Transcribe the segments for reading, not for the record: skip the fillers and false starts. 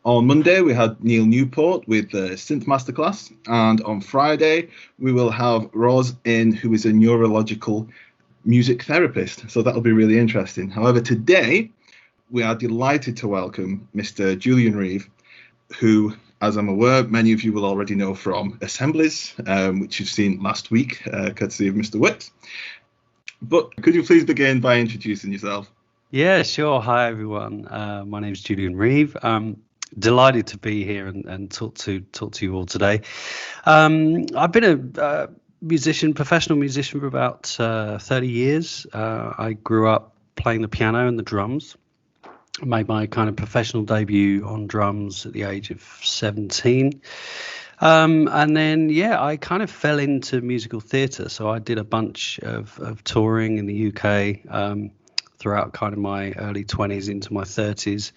On Monday, we had Neil Newport with the Synth Masterclass. And on Friday, we will have Roz in, who is a neurological music therapist. So that'll be really interesting. However, today, we are delighted to welcome Mr. Julian Reeve, who, as I'm aware, many of you will already know from Assemblies, which you've seen last week, courtesy of Mr. Wicks. But could you please begin by introducing yourself? Yeah, sure. Hi, everyone. My name is Julian Reeve. I'm delighted to be here and talk to you all today. I've been a professional musician for about 30 years. I grew up playing the piano and the drums. I made my kind of professional debut on drums at the age of 17. And then, I kind of fell into musical theatre. So I did a bunch of touring in the UK throughout kind of my early 20s into my 30s,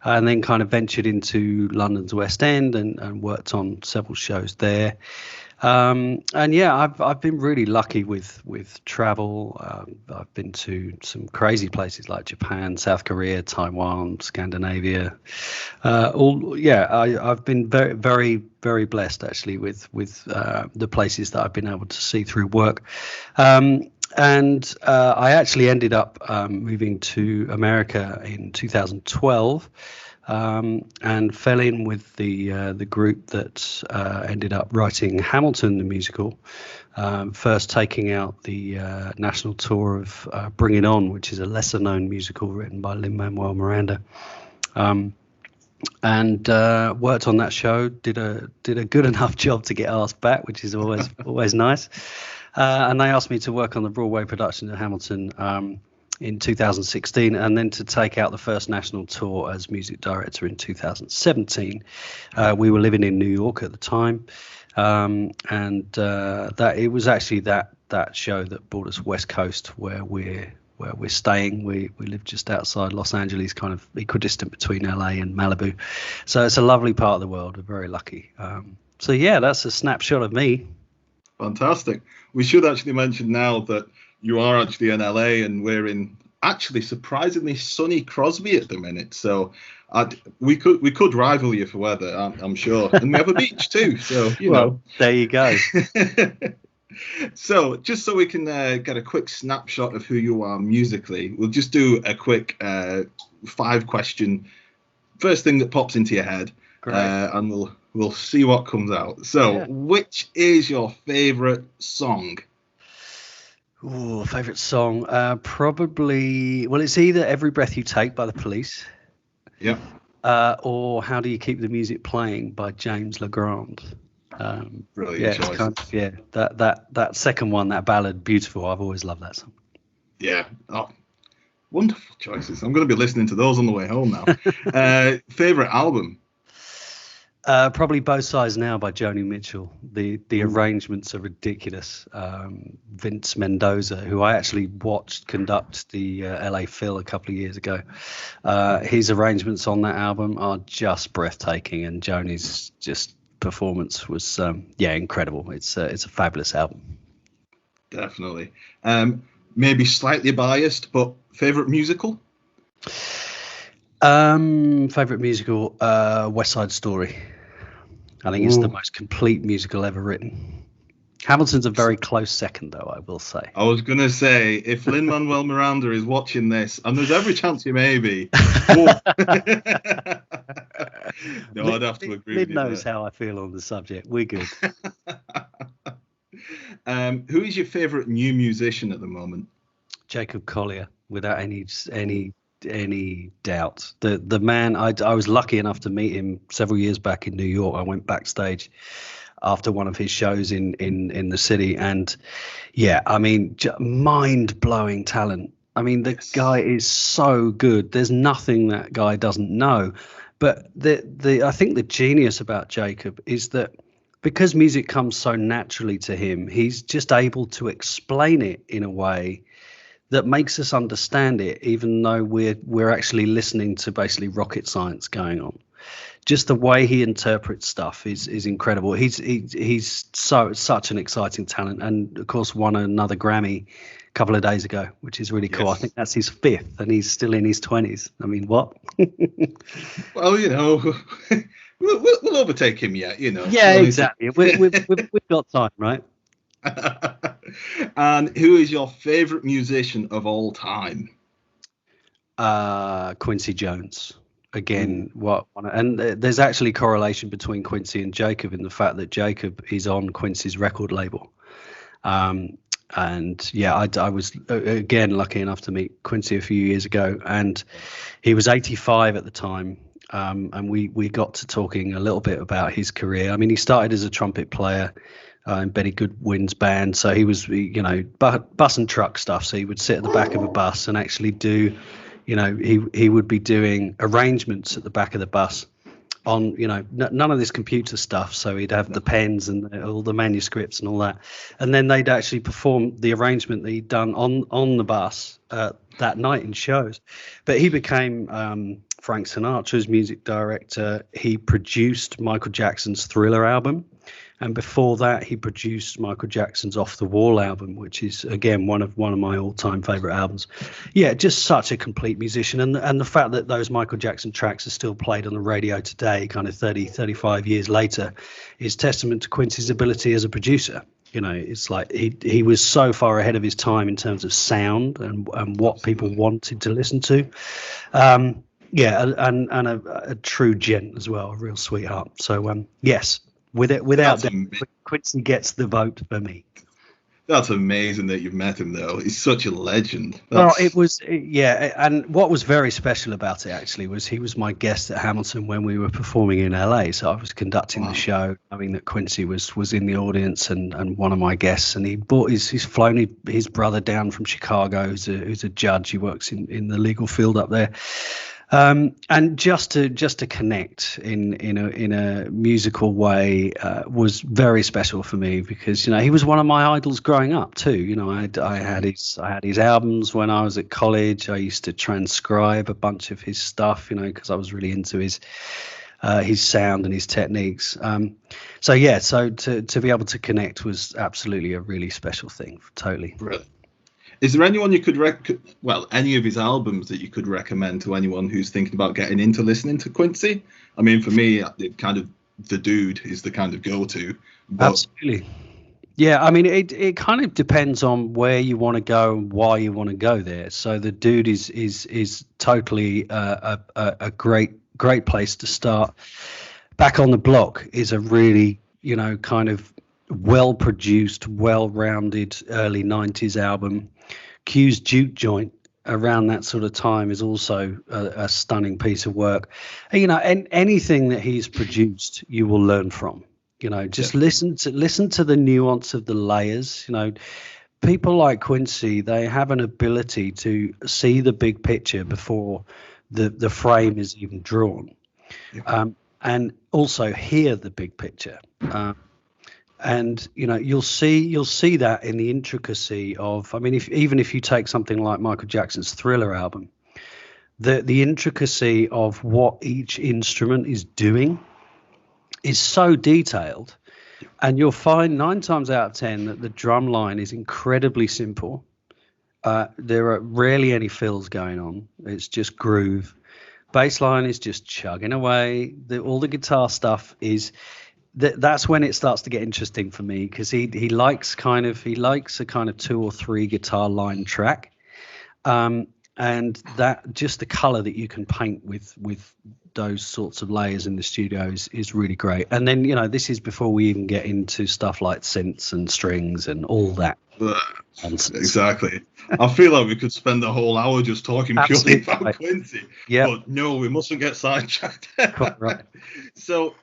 and then kind of ventured into London's West End and worked on several shows there. I've been really lucky with travel. I've been to some crazy places like Japan, South Korea, Taiwan, Scandinavia. I've been very, very, very blessed actually with the places that I've been able to see through work. I actually ended up moving to America in 2012. And fell in with the group that ended up writing Hamilton the musical, first taking out the national tour of Bring It On, which is a lesser known musical written by Lin-Manuel Miranda, and worked on that show. Did a good enough job to get asked back, which is always nice. And they asked me to work on the Broadway production of Hamilton in 2016, and then to take out the first national tour as music director in 2017. We were living in New York at the time, and that it was actually that show that brought us West Coast, where we're staying. We live just outside Los Angeles, kind of equidistant between LA and Malibu. So it's a lovely part of the world. We're very lucky. That's a snapshot of me. Fantastic. We should actually mention now that you are actually in LA, and we're in actually surprisingly sunny Crosby at the minute. So we could rival you for weather, I'm sure. And we have a beach too. So you know. There you go. So just so we can get a quick snapshot of who you are musically, we'll just do a quick 5-question. First thing that pops into your head, and we'll see what comes out. So, Which is your favorite song? Ooh, favorite song? Probably. Well, it's either "Every Breath You Take" by The Police. Yeah. Or "How Do You Keep the Music Playing" by James LeGrand. Brilliant choice. That second one, that ballad, beautiful. I've always loved that song. Yeah. Oh, wonderful choices. I'm going to be listening to those on the way home now. Favorite album? Probably Both Sides Now by Joni Mitchell. The arrangements are ridiculous. Vince Mendoza, who I actually watched conduct the LA Phil a couple of years ago, his arrangements on that album are just breathtaking, and Joni's just performance was incredible. It's a fabulous album. Definitely. Maybe slightly biased, but favorite musical? Favorite musical, West Side Story. I think it's the most complete musical ever written. Hamilton's a very close second, though, I will say. I was going to say, if Lin-Manuel Miranda is watching this, and there's every chance he may be. No, I'd have to agree with you. Lin knows how I feel on the subject. We're good. Who is your favourite new musician at the moment? Jacob Collier, without any doubt. The man, I was lucky enough to meet him several years back in New York. I went backstage after one of his shows in the city, and mind-blowing talent. I mean, the guy is so good. There's nothing that guy doesn't know. But I think the genius about Jacob is that because music comes so naturally to him, he's just able to explain it in a way that makes us understand it, even though we're actually listening to basically rocket science going on. just the way he interprets stuff is incredible. He's such an exciting talent, and of course won another Grammy a couple of days ago, which is really cool. I think that's his 5th, and he's still in his 20s. I mean, what? Well, we'll overtake him yet, Yeah, exactly. We've got time, right? And who is your favorite musician of all time? Quincy Jones. Again, and there's actually correlation between Quincy and Jacob in the fact that Jacob is on Quincy's record label. And yeah, I was again lucky enough to meet Quincy a few years ago, and he was 85 at the time. And we got to talking a little bit about his career. I mean, he started as a trumpet player in Betty Goodwin's band, so he was, bus and truck stuff. So he would sit at the back of a bus and actually do, he would be doing arrangements at the back of the bus on, none of this computer stuff. So he'd have the pens and all the manuscripts and all that, and then they'd actually perform the arrangement that he'd done on the bus that night in shows. But he became Frank Sinatra's music director. He produced Michael Jackson's Thriller album, and before that he produced Michael Jackson's Off the Wall album, which is again one of my all-time favorite albums. Yeah, just such a complete musician, and the fact that those Michael Jackson tracks are still played on the radio today, kind of 35 years later, is testament to Quincy's ability as a producer. It's like he was so far ahead of his time in terms of sound and what people wanted to listen to. Yeah, and a true gent as well, a real sweetheart. So yes, without doubt, Quincy gets the vote for me. That's amazing that you've met him, though. He's such a legend. Well, it was, and what was very special about it actually was he was my guest at Hamilton when we were performing in LA. So I was conducting the show, knowing that Quincy was in the audience and one of my guests, and he's flown his brother down from Chicago, who's a judge. He works in the legal field up there. And just to connect in a musical way was very special for me, because he was one of my idols growing up too. I had his albums when I was at college. I used to transcribe a bunch of his stuff, because I was really into his sound and his techniques. So to be able to connect was absolutely a really special thing. Totally. Really. Is there anyone you could any of his albums that you could recommend to anyone who's thinking about getting into listening to Quincy? I mean, for me, kind of The Dude is the kind of go-to. Absolutely. Yeah, I mean, it kind of depends on where you want to go and why you want to go there. So The Dude is totally a great place to start. Back on the Block is a really, kind of well-produced, well-rounded early 90s album. Q's Juke Joint around that sort of time is also a stunning piece of work. And anything that he's produced, you will learn from. Just listen to the nuance of the layers. People like Quincy, they have an ability to see the big picture before the frame is even drawn, and also hear the big picture. And you'll see that in the intricacy of, I mean, even if you take something like Michael Jackson's Thriller album, the intricacy of what each instrument is doing is so detailed, and you'll find 9 times out of 10 that the drum line is incredibly simple. There are rarely any fills going on. It's just groove. Bass line is just chugging away. All the guitar stuff is. That's when it starts to get interesting for me, because he likes a kind of 2 or 3 guitar line track, and that just the color that you can paint with those sorts of layers in the studio is really great. And then this is before we even get into stuff like synths and strings and all that nonsense. Exactly. I feel like we could spend the whole hour just talking purely about Quincy. Yeah. But no, we mustn't get sidetracked. Right. So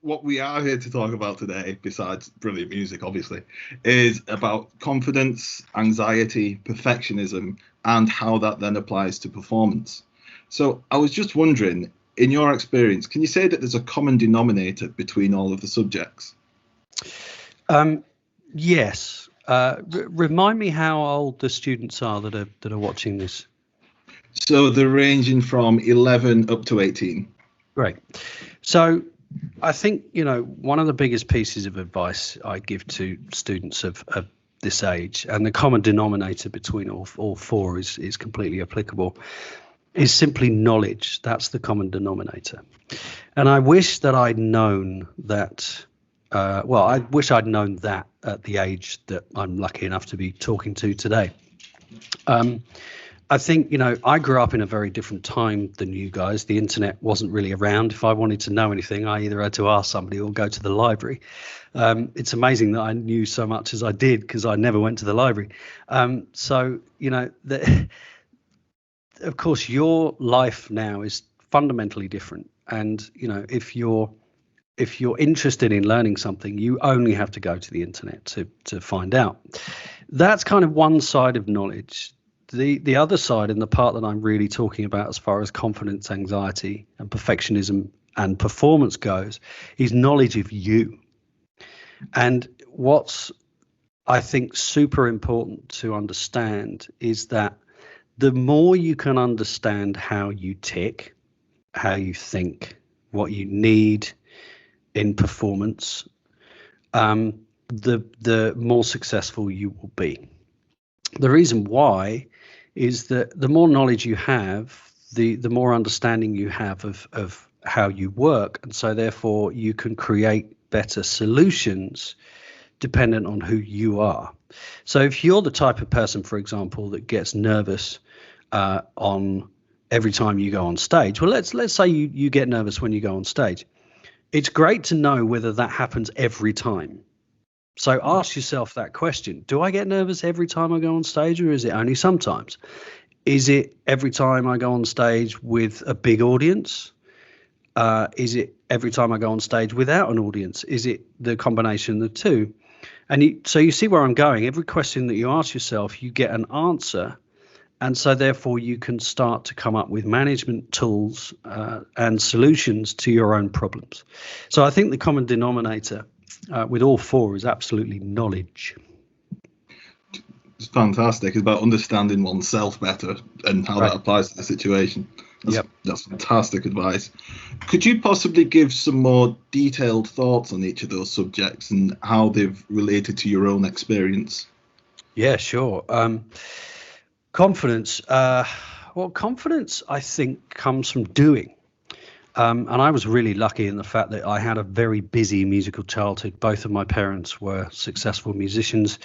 what we are here to talk about today, besides brilliant music, obviously, is about confidence, anxiety, perfectionism, and how that then applies to performance. So I was just wondering, in your experience, can you say that there's a common denominator between all of the subjects? Yes. Remind me how old the students are that are watching this. So they're ranging from 11 up to 18. Great. So I think, one of the biggest pieces of advice I give to students of this age, and the common denominator between all four is completely applicable, is simply knowledge. That's the common denominator. And I wish that I'd known that. I wish I'd known that at the age that I'm lucky enough to be talking to today. I think, I grew up in a very different time than you guys. The internet wasn't really around. If I wanted to know anything, I either had to ask somebody or go to the library. It's amazing that I knew so much as I did because I never went to the library. Of course, your life now is fundamentally different. And, if you're interested in learning something, you only have to go to the internet to find out. That's kind of one side of knowledge. The other side, and the part that I'm really talking about as far as confidence, anxiety, and perfectionism and performance goes, is knowledge of you. And what's, I think, super important to understand is that the more you can understand how you tick, how you think, what you need in performance, the more successful you will be. The reason why is that the more knowledge you have, the more understanding you have of how you work, and so therefore you can create better solutions dependent on who you are. So if you're the type of person, for example, that gets nervous on every time you go on stage, well, let's say you get nervous when you go on stage. It's great to know whether that happens every time. So ask yourself that question. Do I get nervous every time I go on stage, or is it only sometimes? Is it every time I go on stage with a big audience? Is it every time I go on stage without an audience? Is it the combination of the two? And so you see where I'm going. Every question that you ask yourself, you get an answer. And so therefore you can start to come up with management tools and solutions to your own problems. So I think the common denominator with all four is absolutely knowledge. It's fantastic. It's about understanding oneself better and how that applies to the situation. That's fantastic advice. Could you possibly give some more detailed thoughts on each of those subjects and how they've related to your own experience? Yeah, sure. Confidence. Confidence, I think, comes from doing. And I was really lucky in the fact that I had a very busy musical childhood. Both of my parents were successful musicians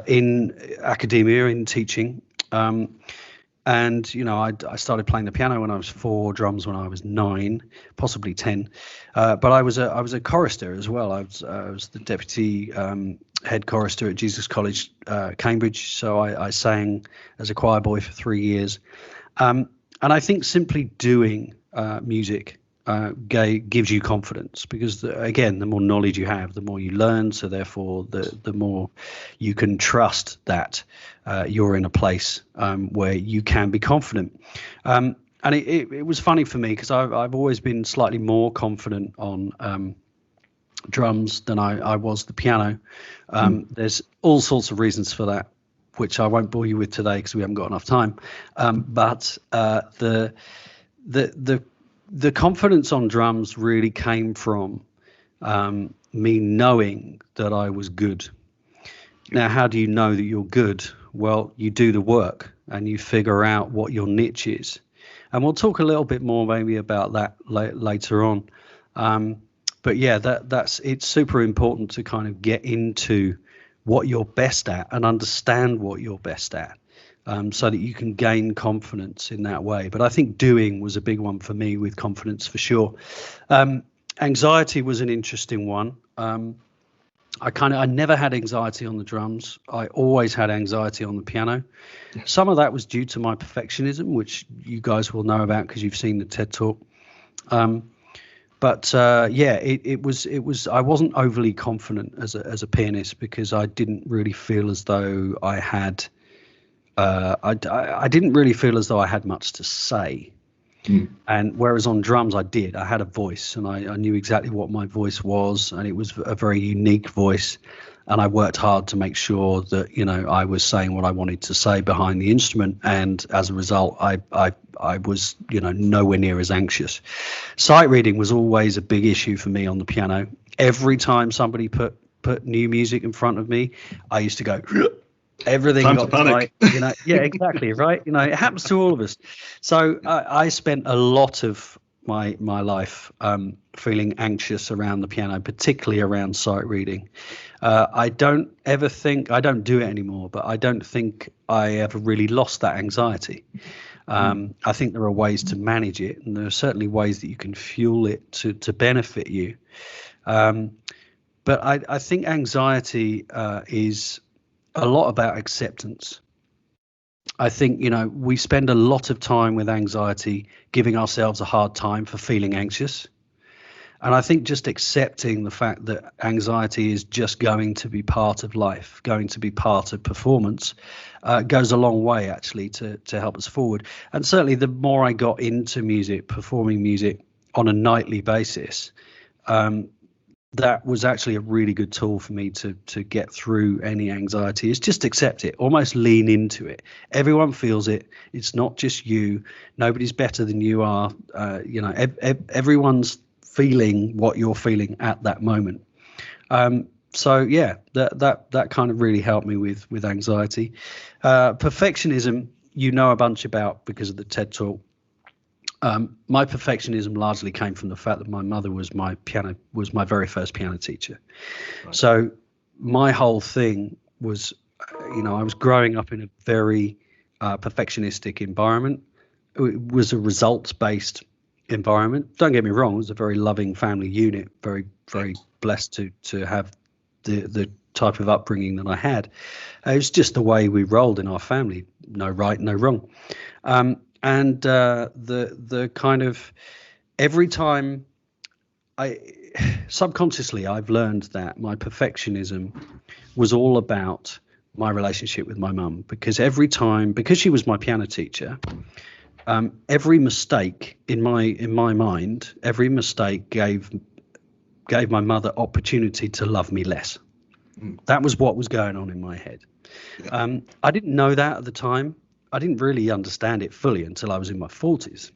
in academia, in teaching. And, I started playing the piano when I was 4, drums when I was 9, possibly 10. But I was a chorister as well. I was the deputy head chorister at Jesus College, Cambridge. So I sang as a choir boy for 3 years. And I think simply doing music gives you confidence because, again, the more knowledge you have, the more you learn. So therefore, the more you can trust that you're in a place where you can be confident. And it was funny for me because I've always been slightly more confident on drums than I was the piano. There's all sorts of reasons for that, which I won't bore you with today because we haven't got enough time. But the confidence on drums really came from me knowing that I was good. Now, how do you know that you're good? Well, you do the work and you figure out what your niche is. And we'll talk a little bit more maybe about that later on. But yeah, it's super important to kind of get into what you're best at and understand what you're best at. So that you can gain confidence in that way. But I think doing was a big one for me with confidence for sure. Anxiety was an interesting one. I never had anxiety on the drums. I always had anxiety on the piano. Some of that was due to my perfectionism, which you guys will know about because you've seen the TED Talk. It was. I wasn't overly confident as a pianist because I didn't really feel as though I had. I didn't really feel as though I had much to say. And whereas on drums I did. I had a voice and I knew exactly what my voice was, and it was a very unique voice. and I worked hard to make sure that, you know, I was saying what I wanted to say behind the instrument. And as a result, I was, you know, nowhere near as anxious. Sight reading was always a big issue for me on the piano. Every time somebody put new music in front of me, I used to go, everything Time got to panic. tight, you know. Yeah, exactly, right. You know, it happens to all of us. So I spent a lot of my life feeling anxious around the piano, particularly around sight reading. I don't do it anymore, but I don't think I ever really lost that anxiety. I think there are ways to manage it, and there are certainly ways that you can fuel it to benefit you. But I think anxiety is a lot about acceptance. I think, you know, we spend a lot of time with anxiety giving ourselves a hard time for feeling anxious. And I think just accepting the fact that anxiety is just going to be part of life, going to be part of performance, goes a long way actually to help us forward. And certainly the more I got into music, performing music on a nightly basis, that was actually a really good tool for me to get through any anxiety. Is just accept it, almost lean into it. Everyone feels it. It's not just you. Nobody's better than you are. You know, everyone's feeling what you're feeling at that moment. So yeah, that kind of really helped me with anxiety. Perfectionism, you know a bunch about because of the TED Talk. My perfectionism largely came from the fact that my mother was my very first piano teacher. Right. So my whole thing was, you know, I was growing up in a very perfectionistic environment. It was a results-based environment. Don't get me wrong, it was a very loving family unit, very, very blessed to have the type of upbringing that I had. It was just the way we rolled in our family. No right, no wrong. And the kind of every time subconsciously I've learned that my perfectionism was all about my relationship with my mum, because because she was my piano teacher, every mistake in my mind, every mistake gave my mother opportunity to love me less. That was what was going on in my head. Yeah. I didn't know that at the time. I didn't really understand it fully until I was in my 40s.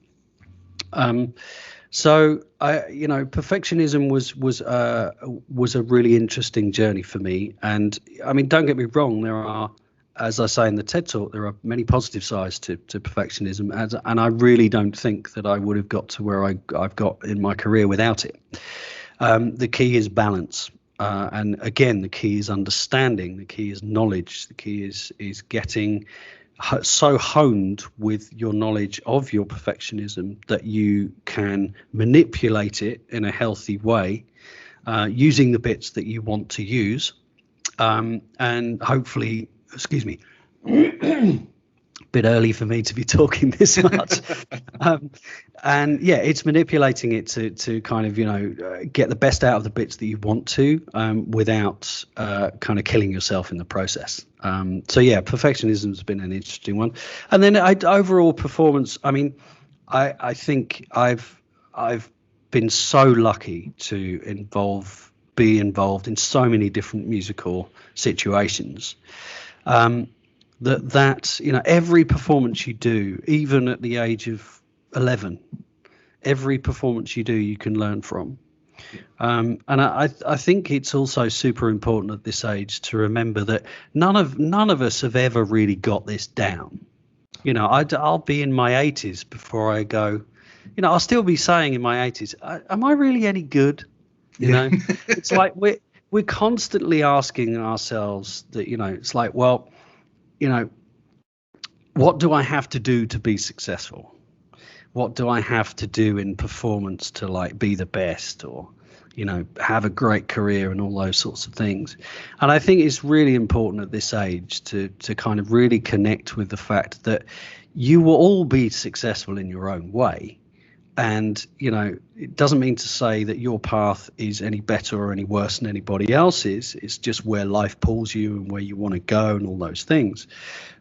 So you know, perfectionism was a really interesting journey for me. And I mean, don't get me wrong, there are, as I say in the TED Talk, there are many positive sides to perfectionism, and I really don't think that I would have got to where I've got in my career without it. The key is balance. And again, the key is understanding, the key is knowledge, the key is getting so honed with your knowledge of your perfectionism that you can manipulate it in a healthy way, using the bits that you want to use, and hopefully, excuse me, bit early for me to be talking this much. And yeah, it's manipulating it to kind of, you know, get the best out of the bits that you want to, without kind of killing yourself in the process. So yeah, perfectionism has been an interesting one. And then overall performance, I mean, I think I've been so lucky to be involved in so many different musical situations. That you know, every performance you do, even at the age of 11, every performance you do, you can learn from. And I think it's also super important at this age to remember that none of us have ever really got this down. You know, I'll be in my 80s before I go. You know, I'll still be saying in my 80s, am I really any good? You know, it's like we're constantly asking ourselves that. You know, it's like, well, you know, what do I have to do to be successful? What do I have to do in performance to like be the best, or, you know, have a great career and all those sorts of things? And I think it's really important at this age to kind of really connect with the fact that you will all be successful in your own way. And, you know, it doesn't mean to say that your path is any better or any worse than anybody else's. It's just where life pulls you and where you want to go and all those things.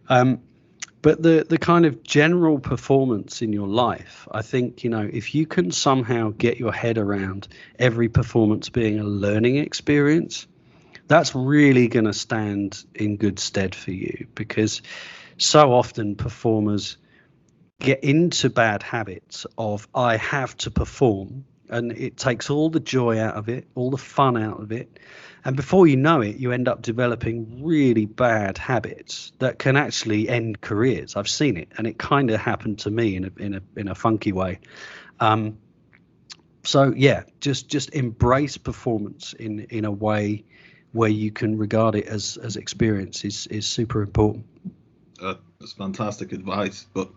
But the kind of general performance in your life, I think, you know, if you can somehow get your head around every performance being a learning experience, That's really going to stand in good stead for you, because so often performers get into bad habits of I have to perform, and it takes all the joy out of it, all the fun out of it, and before you know it, you end up developing really bad habits that can actually end careers. I've seen it, and it kind of happened to me in a funky way. So yeah, just embrace performance in a way where you can regard it as experience is super important. That's fantastic advice. But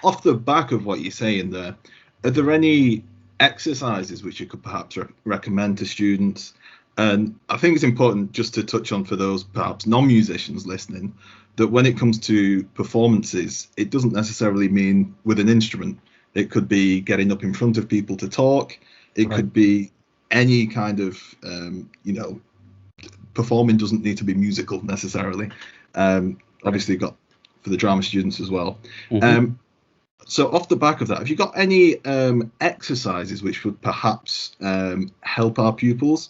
off the back of what you're saying there, are there any exercises which you could perhaps recommend to students? And I think it's important just to touch on, for those perhaps non-musicians listening, that when it comes to performances, it doesn't necessarily mean with an instrument. It could be getting up in front of people to talk. It could be any kind of, performing doesn't need to be musical necessarily. Obviously, you've got for the drama students as well. Mm-hmm. So off the back of that, have you got any exercises which would perhaps help our pupils,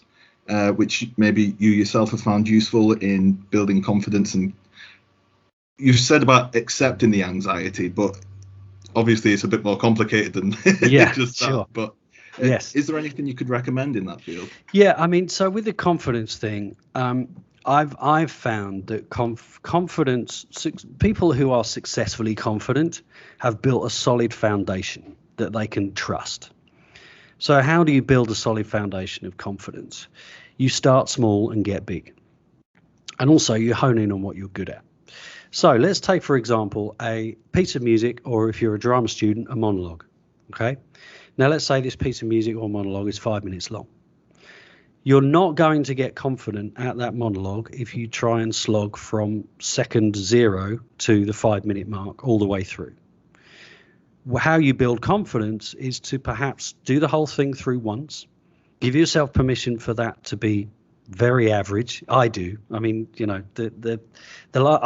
which maybe you yourself have found useful in building confidence? And you've said about accepting the anxiety, but obviously it's a bit more complicated than just sure. that. But yes, is there anything you could recommend in that field? Yeah, I mean, so with the confidence thing, I've found that confidence, people who are successfully confident have built a solid foundation that they can trust. So how do you build a solid foundation of confidence? You start small and get big. And also you hone in on what you're good at. So let's take, for example, a piece of music, or if you're a drama student, a monologue. Okay. Now let's say this piece of music or monologue is 5 minutes long. You're not going to get confident at that monologue if you try and slog from second 0 to the 5 minute mark all the way through. How you build confidence is to perhaps do the whole thing through once, give yourself permission for that to be very average. I do. I mean, I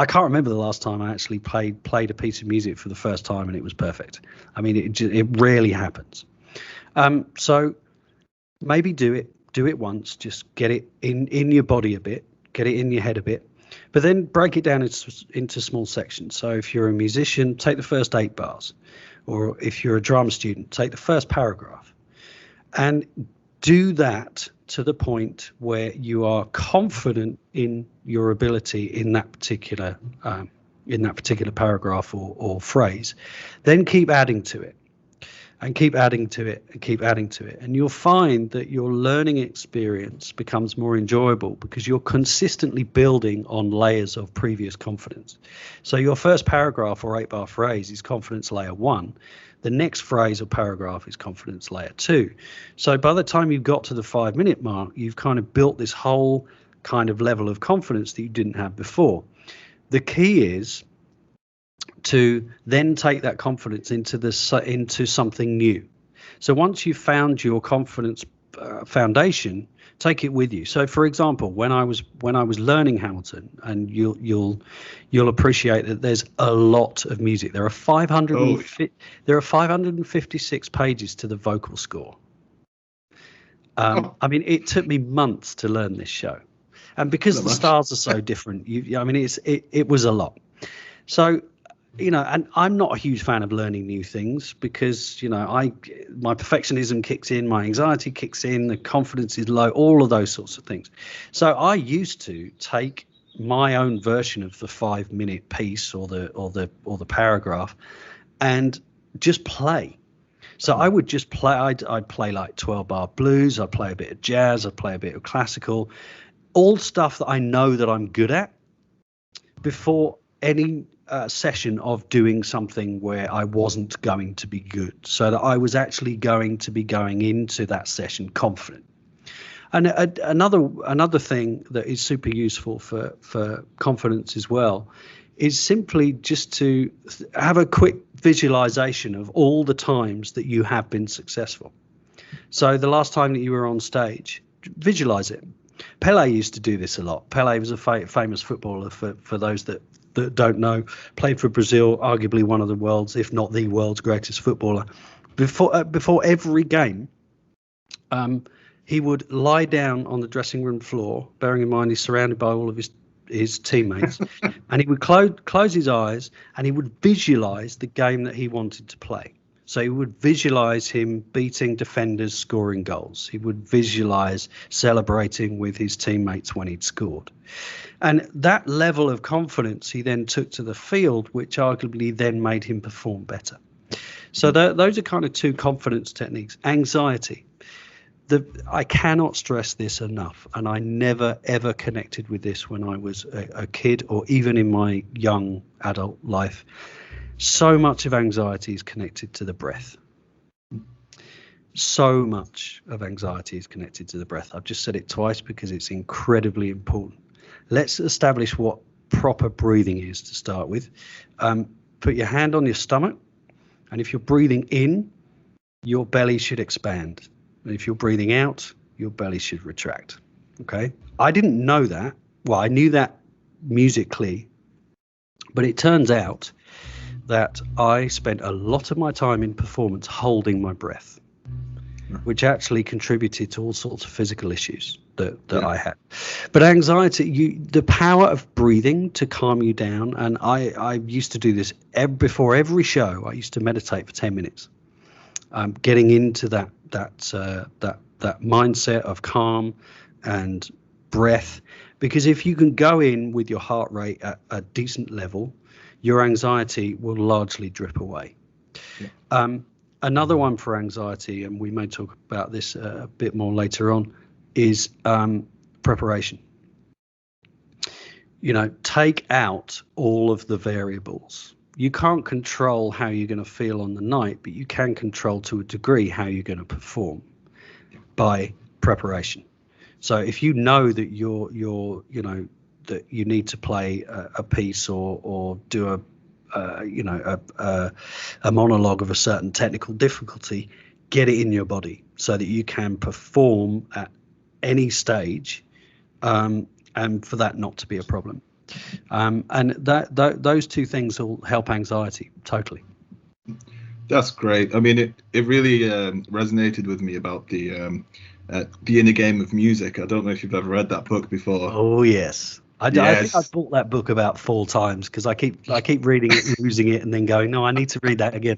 can't remember the last time I actually played a piece of music for the first time and it was perfect. I mean, it rarely happens. So maybe do it once, just get it in your body a bit, get it in your head a bit, but then break it down into small sections. So if you're a musician, take the first 8 bars, or if you're a drama student, take the first paragraph, and do that to the point where you are confident in your ability in that particular paragraph or phrase. Then keep adding to it. And keep adding to it and keep adding to it. And you'll find that your learning experience becomes more enjoyable because you're consistently building on layers of previous confidence. So your first paragraph or 8-bar phrase is confidence layer 1. The next phrase or paragraph is confidence layer 2. So by the time you've got to the 5 minute mark, you've kind of built this whole kind of level of confidence that you didn't have before. The key is to then take that confidence into something new. So once you've found your confidence foundation, take it with you. So for example, when I was learning Hamilton, and you'll appreciate that there's a lot of music. There are 556 pages to the vocal score. I mean, it took me months to learn this show, and because the stars are so different, it was a lot. So, and I'm not a huge fan of learning new things because, my perfectionism kicks in, my anxiety kicks in, the confidence is low, all of those sorts of things. So I used to take my own version of the 5 minute piece or the paragraph and just play. So I would just play. I'd play like 12-bar blues. I'd play a bit of jazz. I'd play a bit of classical, all stuff that I know that I'm good at before any session of doing something where I wasn't going to be good, so that I was actually going to be going into that session confident. And another thing that is super useful for confidence as well is simply just to have a quick visualization of all the times that you have been successful. So the last time that you were on stage, visualize it. Pele used to do this a lot. Pele was a famous footballer, for those that don't know, played for Brazil, arguably one of the world's, if not the world's greatest footballer. Before every game, he would lie down on the dressing room floor, bearing in mind he's surrounded by all of his teammates, and he would close his eyes and he would visualize the game that he wanted to play. So he would visualize him beating defenders, scoring goals. He would visualize celebrating with his teammates when he'd scored. And that level of confidence he then took to the field, which arguably then made him perform better. So those are kind of two confidence techniques. Anxiety. I cannot stress this enough, and I never ever connected with this when I was a kid or even in my young adult life. So much of anxiety is connected to the breath. So much of anxiety is connected to the breath. I've just said it twice because it's incredibly important. Let's establish what proper breathing is to start with. Put your hand on your stomach, and if you're breathing in, your belly should expand. And if you're breathing out, your belly should retract. Okay. I didn't know that. Well, I knew that musically, but it turns out that I spent a lot of my time in performance holding my breath, which actually contributed to all sorts of physical issues that I had. But anxiety, the power of breathing to calm you down. And I used to do this before every show. I used to meditate for 10 minutes, getting into that mindset of calm and breath, because if you can go in with your heart rate at a decent level, your anxiety will largely drip away. Another one for anxiety, and we may talk about this a bit more later on, is preparation. Take out all of the variables. You can't control how you're going to feel on the night, but you can control to a degree how you're going to perform by preparation. So if you know that that you need to play a piece or do a monologue of a certain technical difficulty, get it in your body so that you can perform at any stage, and for that not to be a problem. And those two things will help anxiety totally. That's great. I mean, it really resonated with me about the inner game of music. I don't know if you've ever read that book before. Oh yes. I think I've bought that book about 4 times because I keep reading it, losing it, and then going, no, I need to read that again.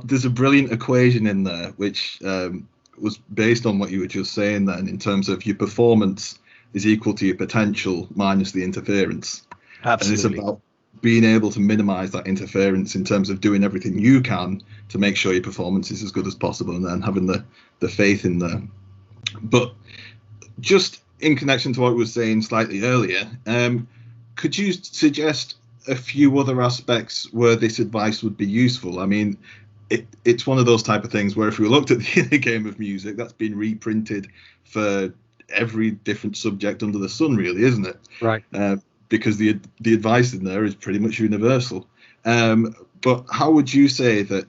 There's a brilliant equation in there which was based on what you were just saying then, in terms of your performance is equal to your potential minus the interference. Absolutely. And it's about being able to minimize that interference in terms of doing everything you can to make sure your performance is as good as possible, and then having the faith in there. But just in connection to what I was saying slightly earlier, could you suggest a few other aspects where this advice would be useful? I mean, it's one of those type of things where if we looked at the inner game of music, that's been reprinted for every different subject under the sun, really, isn't it? Right. Because the advice in there is pretty much universal. But how would you say that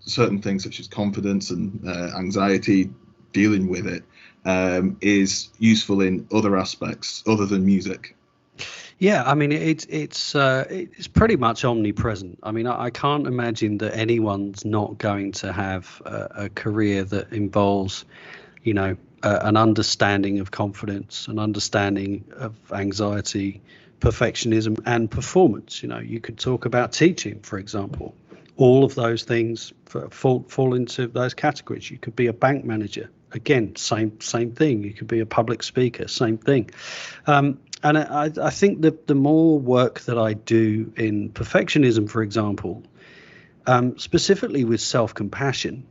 certain things such as confidence and anxiety, dealing with it, is useful in other aspects other than music? Yeah, I mean, it's pretty much omnipresent. I mean, I can't imagine that anyone's not going to have a career that involves, an understanding of confidence, an understanding of anxiety, perfectionism, and performance. You could talk about teaching, for example. All of those things fall into those categories. You could be a bank manager. Again, same thing. You could be a public speaker. Same thing. And I think that the more work that I do in perfectionism, for example, specifically with self-compassion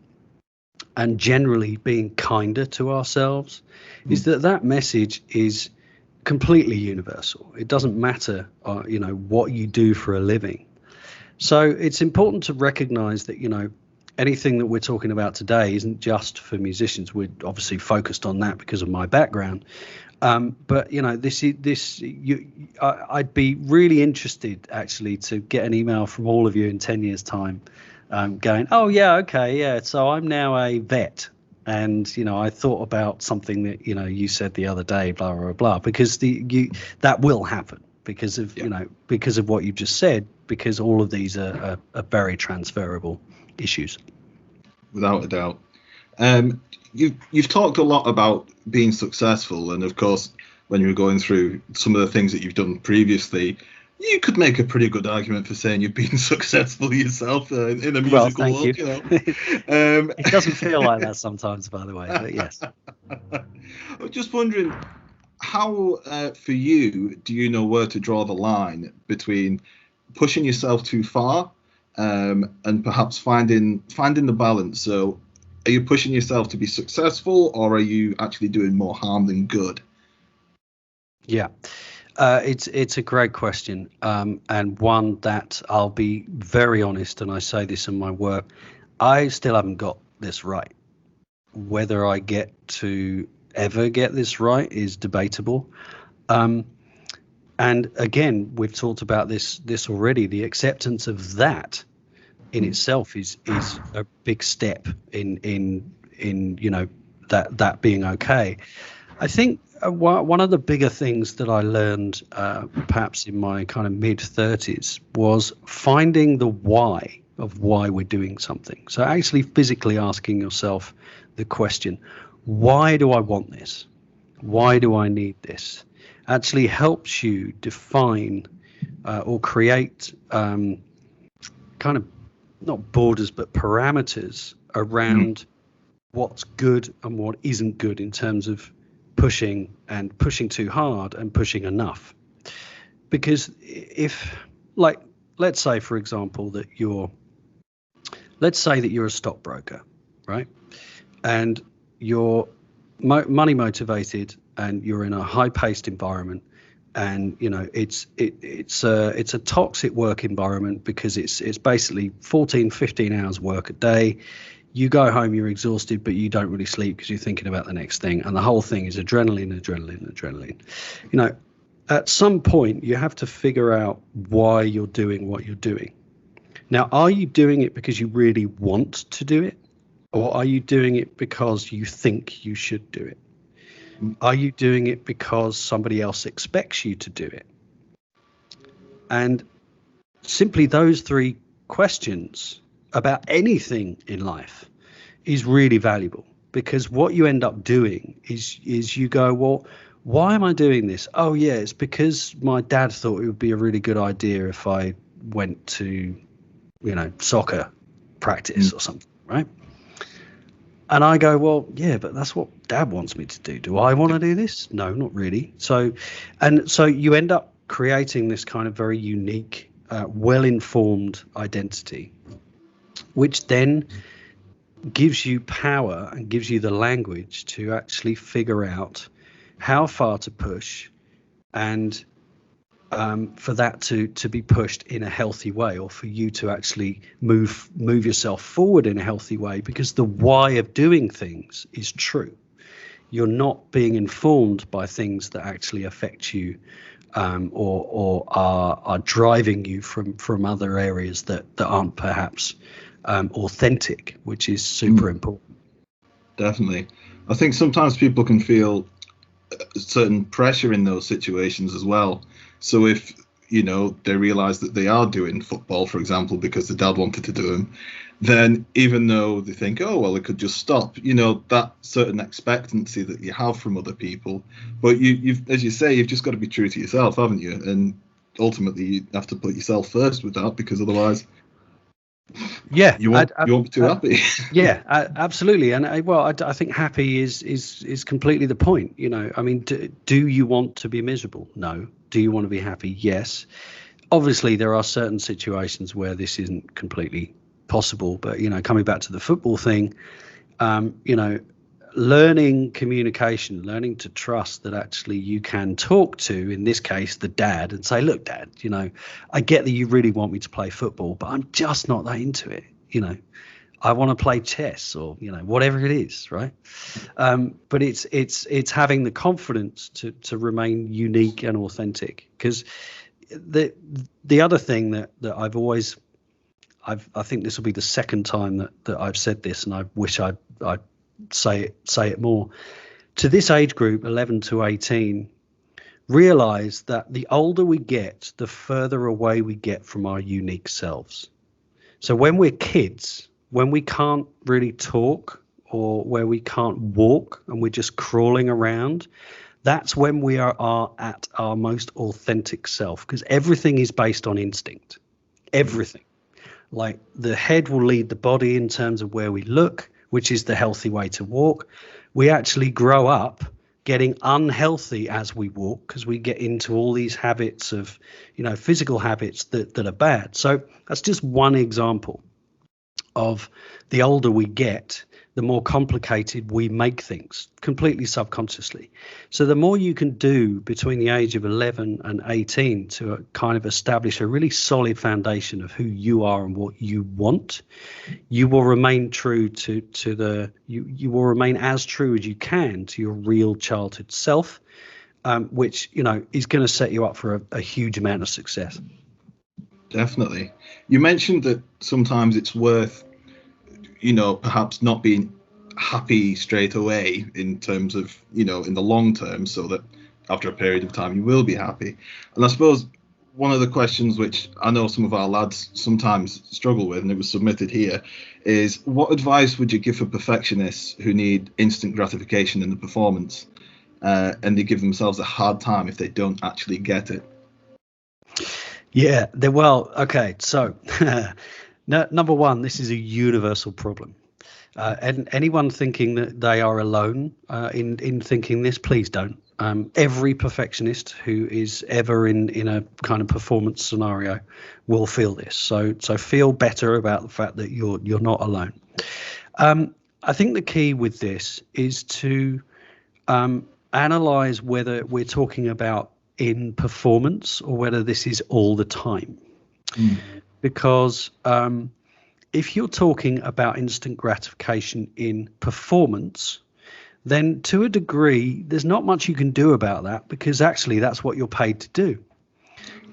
and generally being kinder to ourselves, is that message is completely universal. It doesn't matter, what you do for a living. So it's important to recognize that, anything that we're talking about today isn't just for musicians. We're obviously focused on that because of my background. But I'd be really interested actually to get an email from all of you in 10 years time, going, oh yeah, okay, yeah. So I'm now a vet, and I thought about something that you said the other day, blah blah blah, because that will happen because of because of what you've just said, because all of these are very transferable issues. Without a doubt. You've talked a lot about being successful, and of course, when you were going through some of the things that you've done previously, you could make a pretty good argument for saying you've been successful yourself in the Well, musical thank you. world. You know, It doesn't feel like that sometimes, by the way, but yes. I'm just wondering, how for you do you know where to draw the line between pushing yourself too far, and perhaps finding the balance? So, are you pushing yourself to be successful, or are you actually doing more harm than good? Yeah, it's a great question, and one that I'll be very honest, and I say this in my work, I still haven't got this right. Whether I get to ever get this right is debatable. And again, we've talked about this already. The acceptance of that in itself is a big step in that being okay. I think one of the bigger things that I learned perhaps in my kind of mid-30s was finding the why of why we're doing something. So actually physically asking yourself the question, why do I want this? Why do I need this? Actually helps you define or create kind of not borders but parameters around what's good and what isn't good in terms of pushing too hard and pushing enough. Because if, like, let's say for example that you're a stockbroker, right? And you're money motivated and you're in a high paced environment, and it's a toxic work environment because it's basically 14-15 hours work a day. You go home, you're exhausted, but you don't really sleep because you're thinking about the next thing, and the whole thing is adrenaline. At some point you have to figure out why you're doing what you're doing. Now, are you doing it because you really want to do it, or are you doing it because you think you should do it? Are you doing it because somebody else expects you to do it? And simply those three questions about anything in life is really valuable, because what you end up doing is you go, well, why am I doing this? Oh yeah, it's because my dad thought it would be a really good idea if I went to, soccer practice or something, right? And I go, well, yeah, but that's what dad wants me to do. Do I want to do this? No, not really. So you end up creating this kind of very unique, well-informed identity, which then gives you power and gives you the language to actually figure out how far to push, and for that to be pushed in a healthy way, or for you to actually move yourself forward in a healthy way, because the why of doing things is true. You're not being informed by things that actually affect you, or are driving you from other areas that aren't perhaps authentic, which is super important. Definitely. I think sometimes people can feel certain pressure in those situations as well. So if they realize that they are doing football, for example, because the dad wanted to do them, then even though they think, oh well, it could just stop, that certain expectancy that you have from other people, but you've, as you say, you've just got to be true to yourself, haven't you? And ultimately you have to put yourself first with that, because otherwise you won't be too happy. Yeah, absolutely. And I think happy is completely the point. I mean, do you want to be miserable? No. Do you want to be happy? Yes. Obviously there are certain situations where this isn't completely possible, but coming back to the football thing, learning communication, learning to trust that actually you can talk to, in this case, the dad, and say, look, dad, I get that you really want me to play football, but I'm just not that into it. I want to play chess, or, whatever it is. Right. But it's having the confidence to remain unique and authentic, because the other thing that I've always, I think this will be the second time that I've said this, and I wish I'd say it more to this age group, 11 to 18. Realize that the older we get, the further away we get from our unique selves. So when we're kids, when we can't really talk or where we can't walk and we're just crawling around, that's when we are at our most authentic self, because everything is based on instinct. Everything. Like the head will lead the body in terms of where we look, which is the healthy way to walk. We actually grow up getting unhealthy as we walk because we get into all these habits of, physical habits that are bad. So that's just one example of the older we get, the more complicated we make things completely subconsciously. So the more you can do between the age of 11 and 18 to kind of establish a really solid foundation of who you are and what you want, you will remain true you will remain as true as you can to your real childhood self, which, is going to set you up for a huge amount of success. Definitely. You mentioned that sometimes it's worth, perhaps not being happy straight away in terms of, in the long term, so that after a period of time you will be happy. And I suppose one of the questions which I know some of our lads sometimes struggle with, and it was submitted here, is what advice would you give for perfectionists who need instant gratification in the performance, and they give themselves a hard time if they don't actually get it? Yeah, well, okay, so number one, this is a universal problem. And anyone thinking that they are alone in thinking this, please don't. Every perfectionist who is ever in a kind of performance scenario will feel this. So feel better about the fact that you're not alone. I think the key with this is to analyze whether we're talking about in performance or whether this is all the time. Because if you're talking about instant gratification in performance, then to a degree, there's not much you can do about that, because actually that's what you're paid to do.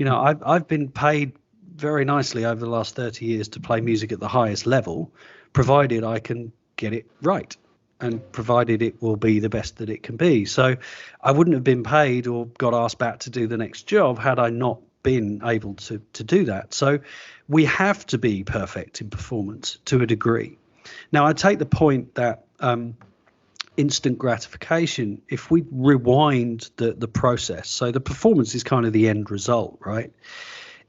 I've been paid very nicely over the last 30 years to play music at the highest level, provided I can get it right and provided it will be the best that it can be. So I wouldn't have been paid or got asked back to do the next job had I not been able to do that. So we have to be perfect in performance to a degree. Now, I take the point that instant gratification, if we rewind the process, so the performance is kind of the end result, right?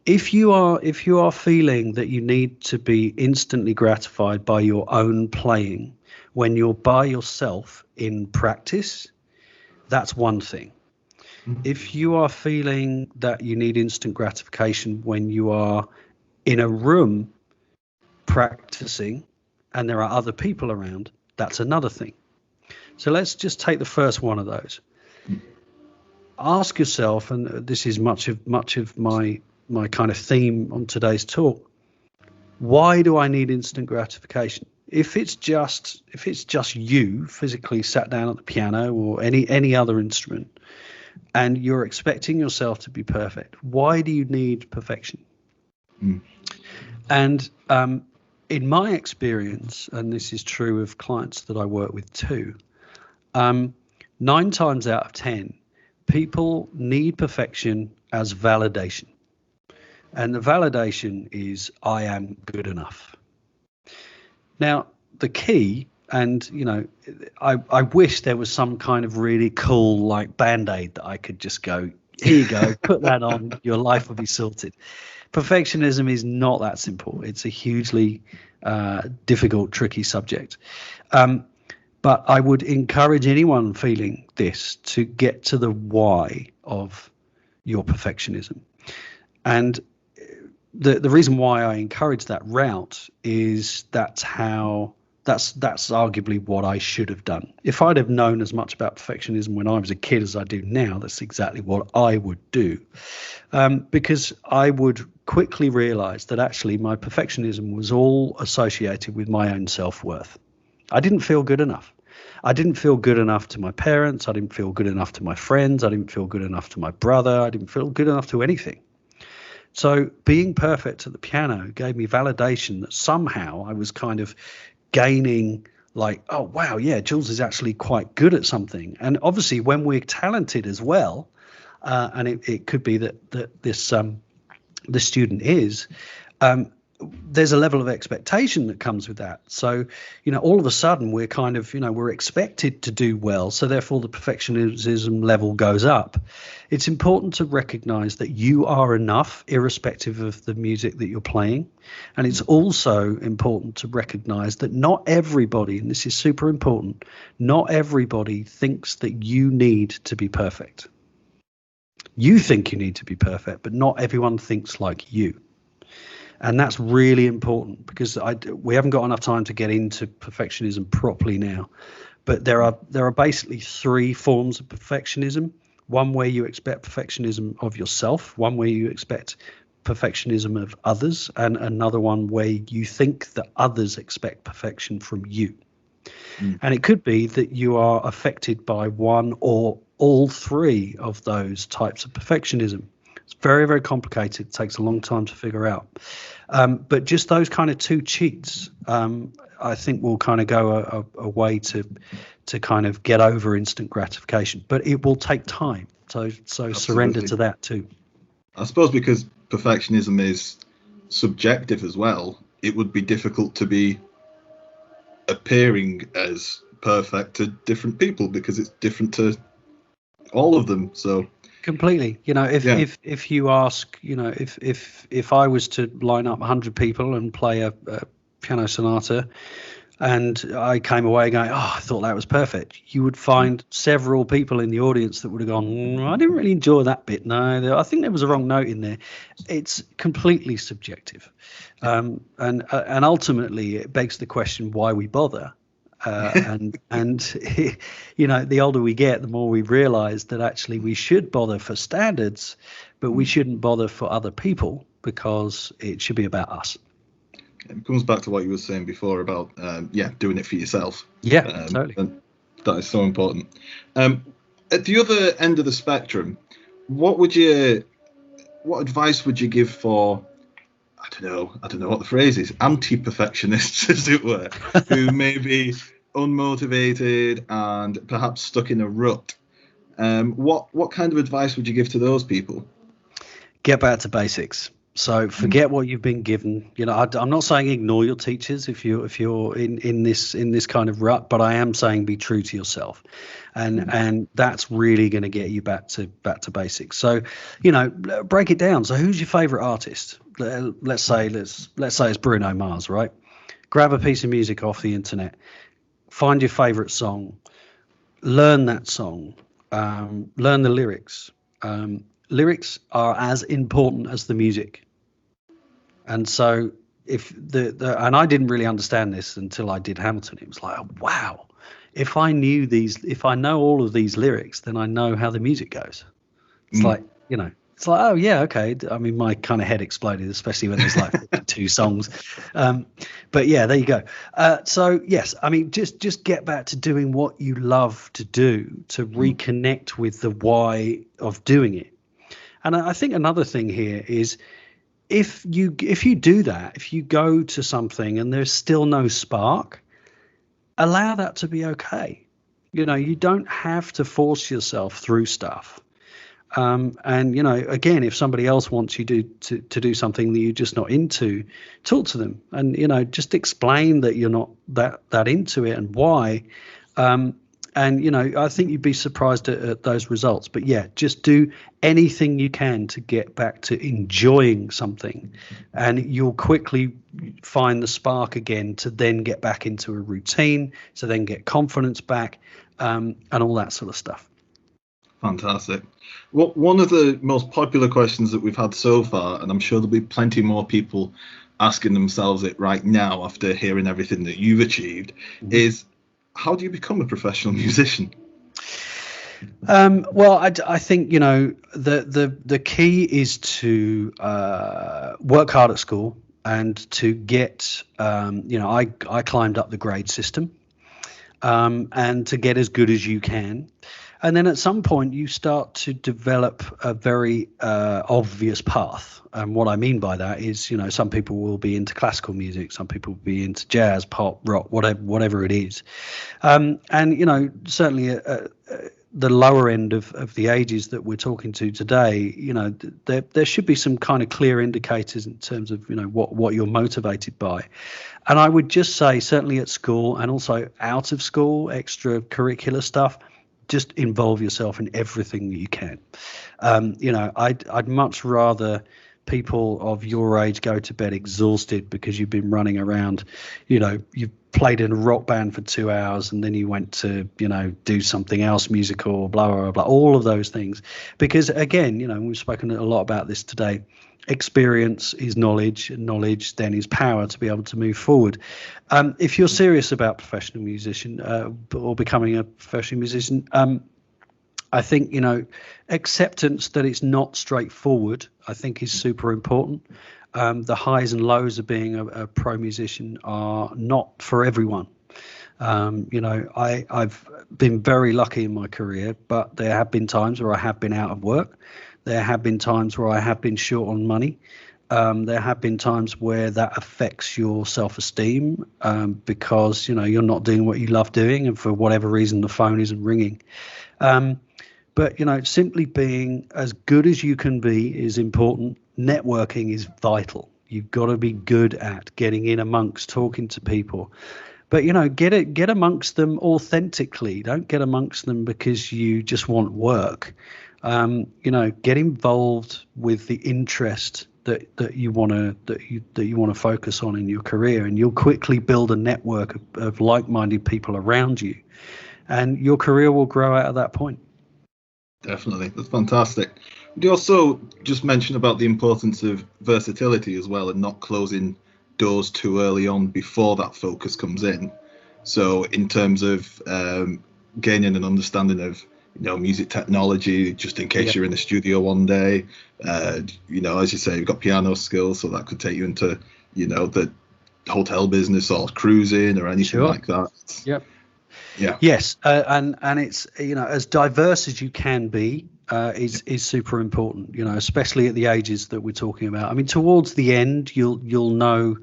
If you are feeling that you need to be instantly gratified by your own playing when you're by yourself in practice, that's one thing. If you are feeling that you need instant gratification when you are in a room practicing and there are other people around, that's another thing. So let's just take the first one of those. Ask yourself, and this is much of my kind of theme on today's talk, why do I need instant gratification? If it's just you physically sat down at the piano or any other instrument, and you're expecting yourself to be perfect, why do you need perfection? And in my experience, and this is true of clients that I work with too, 9 times out of 10, people need perfection as validation. And the validation is, I am good enough. Now, the key, and I wish there was some kind of really cool like Band-Aid that I could just go, here you go, put that on, your life will be sorted. Perfectionism is not that simple. It's a hugely difficult, tricky subject. But I would encourage anyone feeling this to get to the why of your perfectionism. And the reason why I encourage that route is that's arguably what I should have done. If I'd have known as much about perfectionism when I was a kid as I do now, that's exactly what I would do. Because I would quickly realize that actually my perfectionism was all associated with my own self-worth. I didn't feel good enough. I didn't feel good enough to my parents. I didn't feel good enough to my friends. I didn't feel good enough to my brother. I didn't feel good enough to anything. So being perfect at the piano gave me validation that somehow I was kind of gaining like, oh, wow, yeah, Jules is actually quite good at something. And obviously when we're talented as well, and it could be that this the student is, there's a level of expectation that comes with that. So, all of a sudden we're kind of, we're expected to do well. So therefore the perfectionism level goes up. It's important to recognize that you are enough irrespective of the music that you're playing. And it's also important to recognize that not everybody, and this is super important, not everybody thinks that you need to be perfect. You think you need to be perfect, but not everyone thinks like you. And that's really important, because we haven't got enough time to get into perfectionism properly now. But there are basically three forms of perfectionism. One where you expect perfectionism of yourself, one where you expect perfectionism of others, and another one where you think that others expect perfection from you. And it could be that you are affected by one or all three of those types of perfectionism. It's very, very complicated. It takes a long time to figure out. But just those kind of two cheats, I think will kind of go a way to kind of get over instant gratification. But it will take time. So surrender to that too. I suppose because perfectionism is subjective as well, it would be difficult to be appearing as perfect to different people, because it's different to all of them. So completely, if you ask, if I was to line up 100 people and play a piano sonata, and I came away going, I thought that was perfect, you would find several people in the audience that would have gone, I didn't really enjoy that bit. No, I think there was a wrong note in there. It's completely subjective. And ultimately it begs the question why we bother. And the older we get, the more we realize that actually we should bother for standards, but we shouldn't bother for other people, because it should be about us. It comes back to what you were saying before about doing it for yourself. Totally. And that is so important. At the other end of the spectrum, what advice would you give for, I don't know what the phrase is, anti-perfectionists, as it were, who may be unmotivated and perhaps stuck in a rut? What kind of advice would you give to those people? Get back to basics. So forget what you've been given. I'm not saying ignore your teachers if you're in this kind of rut, but I am saying be true to yourself, and that's really going to get you back to basics. So, break it down. So who's your favorite artist? Let's say it's Bruno Mars, right? Grab a piece of music off the internet, find your favorite song, learn that song, learn the lyrics. Lyrics are as important as the music. And so and I didn't really understand this until I did Hamilton. It was like, oh, wow, if I know all of these lyrics, then I know how the music goes. It's like, it's like, oh yeah, okay. I mean, my kind of head exploded, especially when there's like 52 songs. But yeah, there you go. So yes, I mean, just get back to doing what you love to do, to reconnect with the why of doing it. And I think another thing here is if you do that, if you go to something and there's still no spark, allow that to be okay. You don't have to force yourself through stuff. And again, if somebody else wants you to do something that you're just not into, talk to them and just explain that you're not that into it and why. And I think you'd be surprised at those results. But yeah, just do anything you can to get back to enjoying something, and you'll quickly find the spark again to then get back into a routine, to then get confidence back, and all that sort of stuff. Fantastic. Well, one of the most popular questions that we've had so far, and I'm sure there'll be plenty more people asking themselves it right now after hearing everything that you've achieved, is how do you become a professional musician? Well, I think the key is to work hard at school and to get I climbed up the grade system, and to get as good as you can. And then at some point you start to develop a very obvious path. And what I mean by that is, some people will be into classical music, some people will be into jazz, pop, rock, whatever it is. And certainly the lower end of the ages that we're talking to today, there should be some kind of clear indicators in terms of what you're motivated by. And I would just say, certainly at school and also out of school, extracurricular stuff, just involve yourself in everything that you can. I'd much rather people of your age go to bed exhausted because you've been running around, you've played in a rock band for 2 hours and then you went to, do something else, musical, blah, blah, blah, all of those things. Because again, we've spoken a lot about this today. Experience is knowledge, and knowledge then is power to be able to move forward. If you're serious about professional musician or becoming a professional musician, I think, acceptance that it's not straightforward, I think is super important. The highs and lows of being a pro musician are not for everyone. I've been very lucky in my career, but there have been times where I have been out of work. There have been times where I have been short on money. There have been times where that affects your self-esteem because, you're not doing what you love doing, and for whatever reason, the phone isn't ringing. But, simply being as good as you can be is important. Networking is vital. You've got to be good at getting in amongst, talking to people. But, get amongst them authentically. Don't get amongst them because you just want work. Get involved with the interest that you want to focus on in your career, and you'll quickly build a network of like-minded people around you, and your career will grow out of that point. Definitely. That's fantastic. Would you also just mention about the importance of versatility as well, and not closing doors too early on before that focus comes in? So in terms of gaining an understanding of music technology, just in case you're in the studio one day, as you say, you've got piano skills, so that could take you into the hotel business or cruising or anything like that. Yeah. Yes, and it's as diverse as you can be is super important. Especially at the ages that we're talking about. I mean, towards the end, you'll know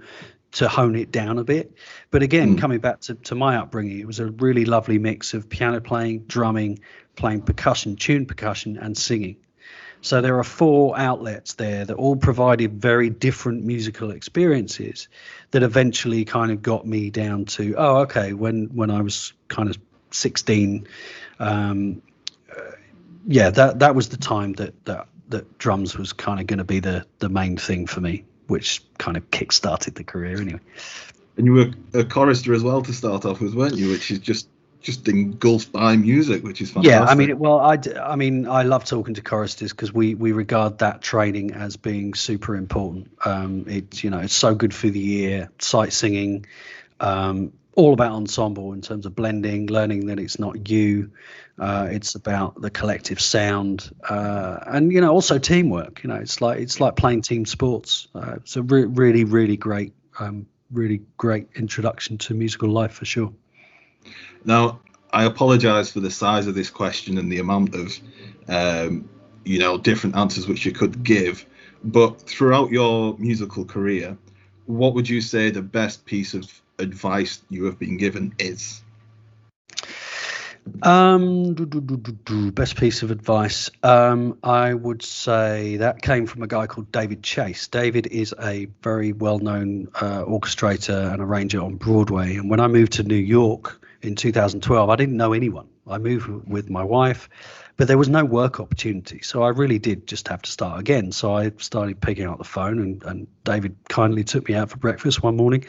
to hone it down a bit. But again, coming back to my upbringing, it was a really lovely mix of piano playing, drumming, playing percussion, tuned percussion, and singing. So there are 4 outlets there that all provided very different musical experiences that eventually kind of got me down to, when I was kind of 16, that was the time that drums was kind of going to be the main thing for me, which kind of kick-started the career anyway. And you were a chorister as well to start off with, weren't you? Which is just engulfed by music, which is fantastic. Yeah, I love talking to choristers because we regard that training as being super important. It's so good for the ear, sight singing, all about ensemble in terms of blending, learning that it's not you, it's about the collective sound, and also teamwork. It's like playing team sports. It's a really, really great introduction to musical life for sure. Now, I apologize for the size of this question and the amount of, different answers which you could give. But throughout your musical career, what would you say the best piece of advice you have been given is? Best piece of advice. I would say that came from a guy called David Chase. David is a very well-known orchestrator and arranger on Broadway. And when I moved to New York in 2012, I didn't know anyone. I moved with my wife, but there was no work opportunity. So I really did just have to start again. So I started picking up the phone, and David kindly took me out for breakfast one morning,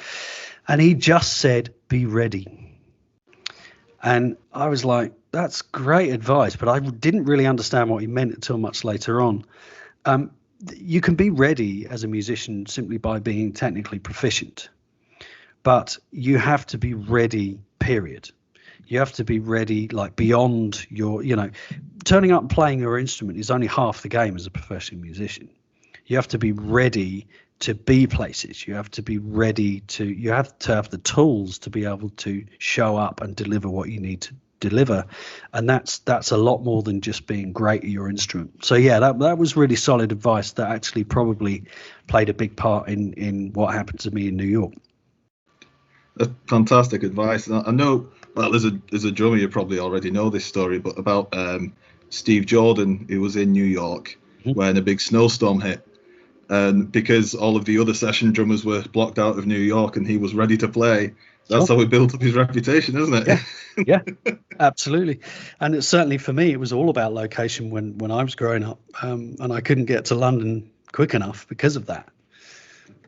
and he just said, "Be ready." And I was like, that's great advice, but I didn't really understand what he meant until much later on. You can be ready as a musician simply by being technically proficient, but you have to be ready, period. You have to be ready, like beyond your, turning up and playing your instrument is only half the game as a professional musician. You have to be ready to be places. You have to be ready you have to have the tools to be able to show up and deliver what you need to deliver. And that's a lot more than just being great at your instrument. So yeah, that was really solid advice that actually probably played a big part in what happened to me in New York. That's fantastic advice. I know Well, as a drummer, you probably already know this story, but about Steve Jordan, who was in New York Mhm. when a big snowstorm hit. And because all of the other session drummers were blocked out of New York and he was ready to play, that's Sure. how he built up his reputation, isn't it? Yeah, absolutely. And it's certainly for me, it was all about location when I was growing up, and I couldn't get to London quick enough because of that.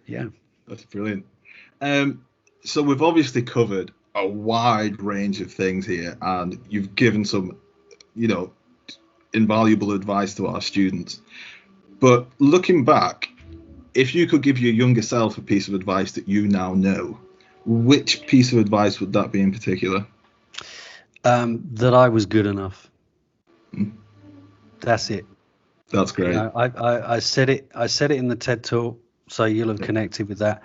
Yeah. That's brilliant. So we've obviously covered a wide range of things here, and you've given some, invaluable advice to our students. But looking back, if you could give your younger self a piece of advice that you now know, which piece of advice would that be in particular? That I was good enough. Mm. That's it. That's great. I said it. I said it in the TED talk, so you'll have connected with that.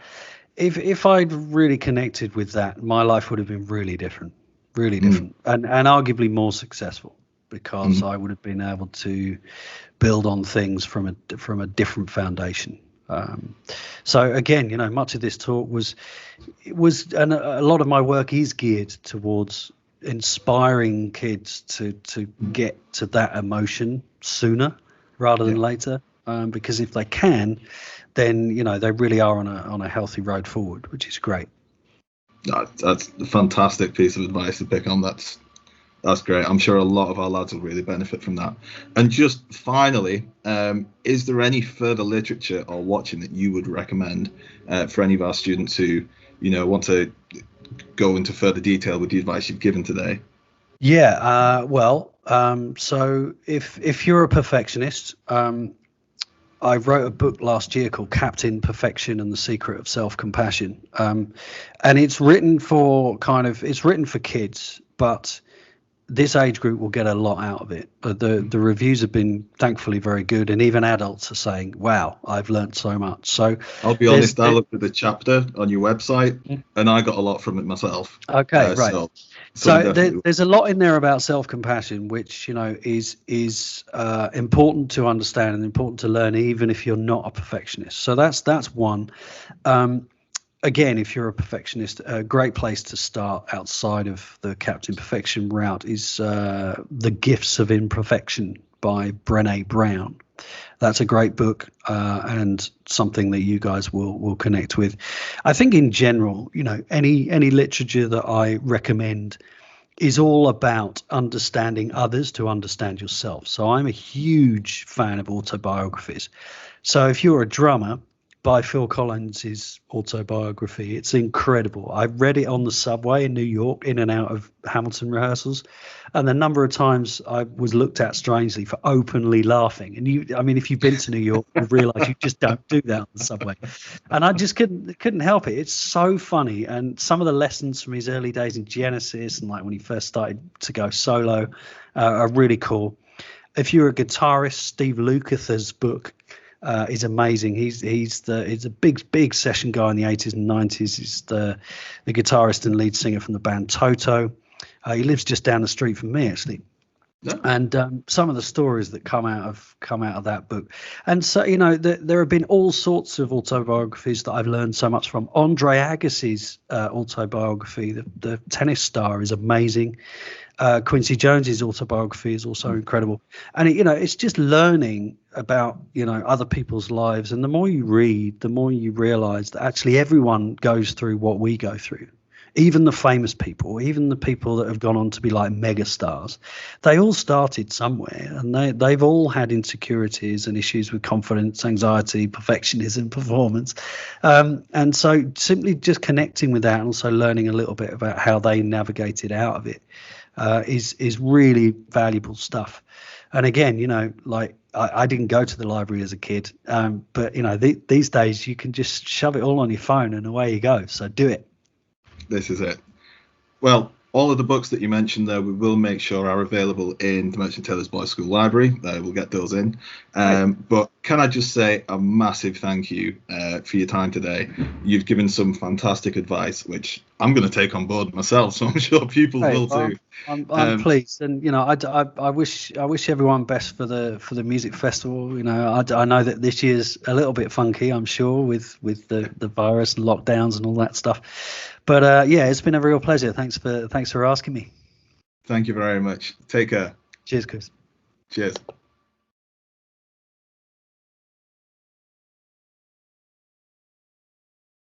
If I'd really connected with that, my life would have been really different, and arguably more successful, because I would have been able to build on things from a different foundation. So again, much of this talk and a lot of my work is geared towards inspiring kids to get to that emotion sooner rather than later, because if they can, then they really are on a healthy road forward, which is great. That's a fantastic piece of advice to pick on. That's great. I'm sure a lot of our lads will really benefit from that. And just finally, is there any further literature or watching that you would recommend for any of our students who want to go into further detail with the advice you've given today? Yeah, so if you're a perfectionist, I wrote a book last year called Captain Perfection and the Secret of Self-Compassion, and it's written for kids, but this age group will get a lot out of it. The reviews have been thankfully very good, and even adults are saying, "Wow, I've learned so much." So I'll be honest, I looked at the chapter on your website, and I got a lot from it myself. Okay, right. So there's a lot in there about self-compassion, which is important to understand and important to learn, even if you're not a perfectionist. So that's one. Again, if you're a perfectionist, a great place to start outside of the Captain Perfection route is The Gifts of Imperfection by Brené Brown. That's a great book, and something that you guys will connect with. I think in general, any literature that I recommend is all about understanding others to understand yourself. So I'm a huge fan of autobiographies. So if you're a drummer, by Phil Collins's autobiography, it's incredible. I read it on the subway in New York, in and out of Hamilton rehearsals, and the number of times I was looked at strangely for openly laughing. And if you've been to New York, you realise you just don't do that on the subway. And I just couldn't help it. It's so funny, and some of the lessons from his early days in Genesis and like when he first started to go solo are really cool. If you're a guitarist, Steve Lukather's book is amazing. He's a big session guy in the 80s and 90s. He's the guitarist and lead singer from the band Toto. He lives just down the street from me, actually. Yeah. And some of the stories that come out of that book, and so there have been all sorts of autobiographies that I've learned so much from. Andre Agassi's autobiography, the tennis star, is amazing. Quincy Jones's autobiography is also incredible, and it's just learning about other people's lives. And the more you read, the more you realize that actually everyone goes through what we go through. Even the famous people, even the people that have gone on to be like mega stars, they all started somewhere, and they've all had insecurities and issues with confidence, anxiety, perfectionism, performance. And so simply just connecting with that and also learning a little bit about how they navigated out of it is really valuable stuff. And again, I didn't go to the library as a kid, but these days you can just shove it all on your phone and away you go. So do it. This is it. Well, all of the books that you mentioned there, we will make sure are available in the Merchant Taylors Boys School Library. We'll get those in. But can I just say a massive thank you for your time today. You've given some fantastic advice, which I'm going to take on board myself, so I'm sure people will too. I'm pleased, and I wish everyone best for the music festival. I know that this year's a little bit funky, I'm sure, with the virus and lockdowns and all that stuff. But yeah, it's been a real pleasure. Thanks for asking me. Thank you very much. Take care. Cheers, Chris. Cheers.